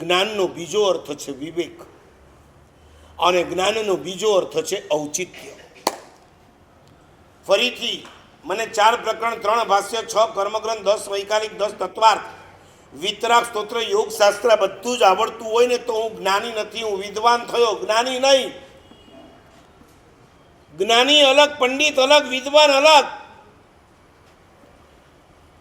જ્ઞાનનો બીજો અર્થ છે વિવેક, અને જ્ઞાનનો બીજો અર્થ છે ઔચિત્ય. ફરીથી મને 4 પ્રકરણ, 3 ભાષ્ય, 6 કર્મગ્રંથ, 10 વૈકાલિક, 10 તત્વાર્થ, વિતરાગ સ્તોત્ર, યોગશાસ્ત્ર બધું જ આવડતું હોય ને તો હું જ્ઞાની નથી, હું વિદ્વાન થયો. જ્ઞાની નહીં. જ્ઞાની અલગ, પંડિત અલગ, વિદ્વાન અલગ.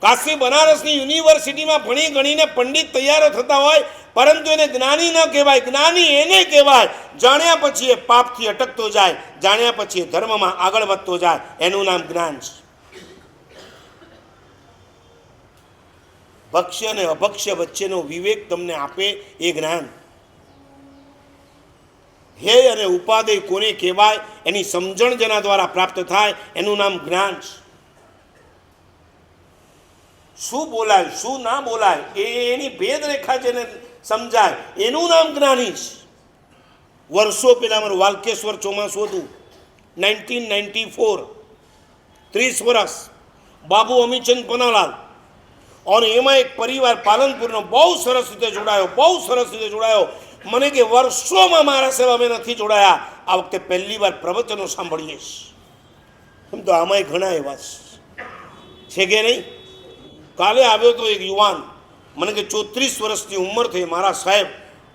કાશી બનારસની યુનિવર્સિટીમાં ભણી ગણીને પંડિત તૈયાર થતા હોય, પરંતુ એને જ્ઞાની ન કહેવાય. જ્ઞાની એને કહેવાય જાણ્યા પછી એ પાપથી અટકતો જાય, જાણ્યા પછી એ ધર્મમાં આગળ વધતો જાય. એનું નામ જ્ઞાન છે. ભક્ષ્ય અને અભક્ષ્ય વચ્ચેનો વિવેક તમને આપે એ જ્ઞાન. હે અને ઉપાદેય કોને કહેવાય એની સમજણ જેના દ્વારા પ્રાપ્ત થાય એનું નામ જ્ઞાન છે. શું બોલાય શું ના બોલાય એની ભેદરેખા જેને સમજાય એનું નામ જ્ઞાની છે. વર્ષો પહેલાં અમારું વાલકેશ્વર ચોમાસું હતું, 1994, 30 વર્ષ, બાબુ અમીચંદ પનાલાલ. અને એમાં એક પરિવાર પાલનપુરનો બહુ સરસ રીતે જોડાયો. મને કે વર્ષોમાં મારા સેવા મેં નથી જોડાયા, આ વખતે પહેલી વાર પ્રવચનો સાંભળીએ. એમ તો આમાંય ઘણા એવા છે કે નહીં. કાલે આવ્યો તો એક યુવાન, મને કે 34 વર્ષની ઉંમર થઈ, મારા સાહેબ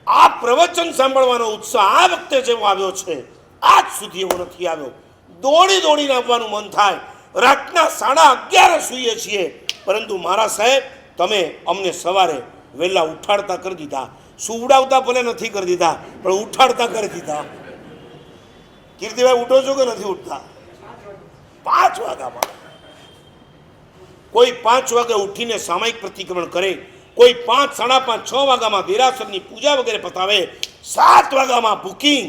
આ પ્રવચન સાંભળવાનો ઉત્સાહ આ વખતે જેવો આવ્યો છે આજ સુધી એવો નથી આવ્યો. દોડીને આવવાનું મન થાય. રાતના 11:30 સૂઈએ છીએ, પરંતુ મારા સાહેબ તમે અમને સવારે વહેલા ઉઠાડતા કરી દીધા. સુવડાવતા ભલે નથી કરી દીધા, પણ ઉઠાડતા કરી દીધા. કીર્તિભાઈ ઉઠો છો કે નથી ઉઠતા? 5 વાગ્યામાં. કોઈ 5 વાગે ઉઠીને સામાયિક પ્રતિક્રમણ કરે, કોઈ 5, 5:30, 6 વાગ્યામાં દેરાસરની પૂજા વગેરે પતાવે, 7 વાગ્યામાં બુકિંગ,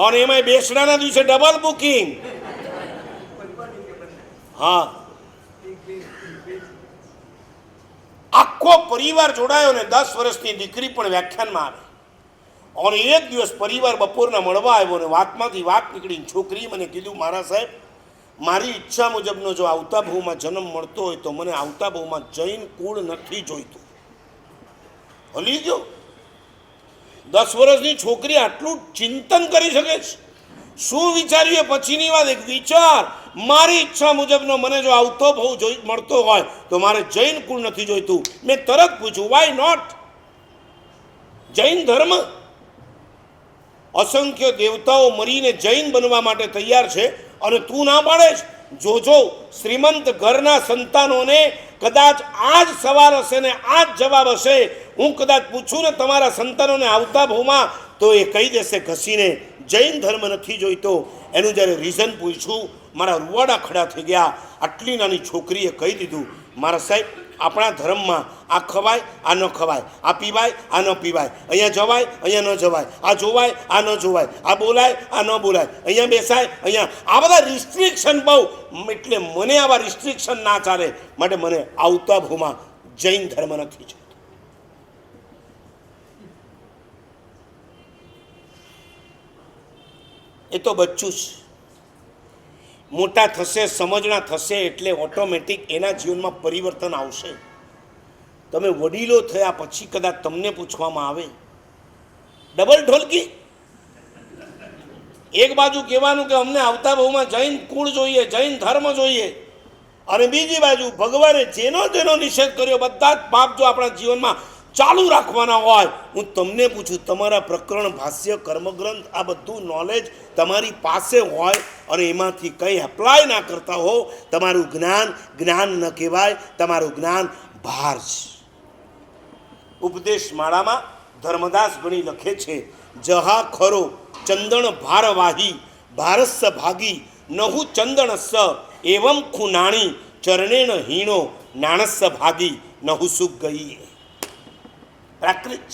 અને એમાં બેસડાના દિવસે ડબલ બુકિંગ. હા, આખો પરિવાર જોડાયો ને 10 વર્ષની દીકરી પણ વ્યાખ્યાનમાં આવે. અને એક દિવસ પરિવાર બપોરના મળવા આવ્યો ને વાતમાંથી વાત નીકળીને છોકરીએ મને કીધું, મારા સાહેબ મારી ઈચ્છા મુજબનો જો આવતા ભાવમાં જન્મ મળતો હોય તો મને આવતા ભાવમાં જૈન કુળ નથી જોઈતું. હલી ગયો. 10 વર્ષની છોકરી આટલું ચિંતન કરી શકે છે. શું વિચાર્યું એ પછીની વાત. એક વિચાર, મારી ઈચ્છા મુજબનો મને જો આવતો ભાવ મળતો હોય તો મારે જૈન કુળ નથી જોઈતું. મેં તરત પૂછ્યું, વાય નોટ? જૈન ધર્મ, અસંખ્ય દેવતાઓ મરીને જૈન બનવા માટે તૈયાર છે અને તું ના પાડે છે. જોજો, શ્રીમંત ઘરના સંતાનોને કદાચ આ જ સવાલ હશે ને આ જ જવાબ હશે. હું કદાચ પૂછું ને તમારા સંતાનોને આવતા ભાવમાં, તો એ કહી દેશે ઘસીને જૈન ધર્મ નથી જોઈતો. એનું જ્યારે રીઝન પૂછ્યું, મારા રૂવાડા ખડા થઈ ગયા. આટલી નાની છોકરીએ કહી દીધું, મારા સાહેબ આપણા ધર્મમાં આ ખવાય, આ ન ખવાય, આ પીવાય, આ ન પીવાય, અહીંયા જવાય, અહીંયા ન જવાય, આ જોવાય, આ ન જોવાય, આ બોલાય, આ ન બોલાય, અહીંયા બેસાય, અહીંયા, આ બધા રિસ્ટ્રિક્શન બહુ. એટલે મને આવા રિસ્ટ્રિક્શન ના ચાલે, માટે મને આવતા ભાવમાં જૈન ધર્મ નથી જોઈતો. એ તો બચ્ચું છે. મોટા થશે, સમજણા થશે એટલે ઓટોમેટિક એના જીવનમાં પરિવર્તન આવશે. તમે વડીલો થયા પછી કદાચ તમને પૂછવામાં આવે, ડબલ ઢોલકી. એક બાજુ કહેવાનું કે અમને આવતા બહુમાં જૈન કુળ જોઈએ, જૈન ધર્મ જોઈએ, અને બીજી બાજુ ભગવાને જેનો નિષેધ કર્યો બધા જ પાપ જો આપણા જીવનમાં ચાલુ રાખવાના હોય. હું તમને પૂછું, તમારા પ્રકરણ, ભાષ્ય, કર્મગ્રંથ આ બધું નોલેજ તમારી પાસે હોય અને એમાંથી કંઈ એપ્લાય ના કરતા હો, તમારું જ્ઞાન ન કહેવાય, તમારું જ્ઞાન ભાર છે. ઉપદેશ માળામાં ધર્મદાસ ગણી લખે છે, જહા ખરો ચંદન ભારવાહી ભારસ્સ ભાગી નહુ ચંદનસ્સ એવમ ખુનાણી ચરણેન હીણો નાણસ્સ ભાગી નહુ સુખ ગઈ. પ્રાકૃત